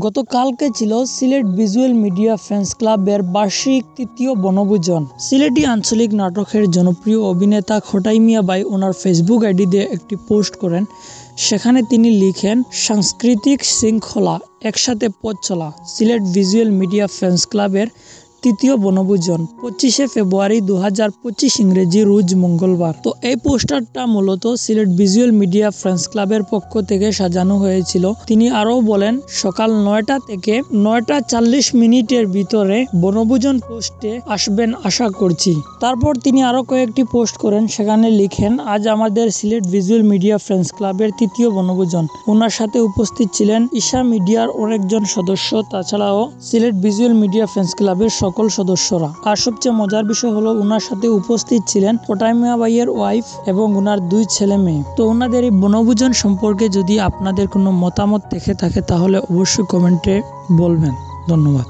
গতকালকে ছিল Sylhet visual media fans ক্লাবের বার্ষিক তৃতীয় বনভোজন। সিলেটি আঞ্চলিক নাটকের জনপ্রিয় অভিনেতা খোটাই মিয়া ভাই ওনার ফেসবুক আইডি দিয়ে একটি পোস্ট করেন। সেখানে তিনি লিখেন, সাংস্কৃতিক শৃঙ্খলা, একসাথে পথ চলা। সিলেট ভিজুয়াল মিডিয়া ফ্যান্স ক্লাবের তৃতীয় বনভোজন 25শে ফেব্রুয়ারি 2025 ইংরেজি রোজ মঙ্গলবার। তো এই পোস্টারটা মূলত সিলেট ভিজুয়াল মিডিয়া ফ্যান্স ক্লাবের পক্ষ থেকে সাজানো হয়েছিল। তিনি আরও বলেন, সকাল 9টা থেকে 9টা 40 ভিতরে বনভোজন পোস্টে আসবেন আশা করছি। তারপর তিনি আরও কয়েকটি পোস্ট করেন, সেখানে লিখেন, আজ আমাদের সিলেট ভিজুয়াল মিডিয়া ফ্যান্স ক্লাবের তৃতীয় বনভোজন। ওনার সাথে উপস্থিত ছিলেন ঈশা মিডিয়ার অনেকজন সদস্য, তাছাড়াও সিলেট ভিজুয়াল মিডিয়া ফ্যান্স ক্লাবের সকল সদস্যরা। আর সবচেয়ে মজার বিষয় হলো ওনার সাথে উপস্থিত ছিলেন খোটাই মিয়া ভাইয়ের ওয়াইফ এবং ওনার 2 ছেলে মেয়ে। তো ওনাদের এই বনভোজন সম্পর্কে যদি আপনাদের কোনো মতামত থেকে থাকে তাহলে অবশ্যই কমেন্টে বলবেন। ধন্যবাদ।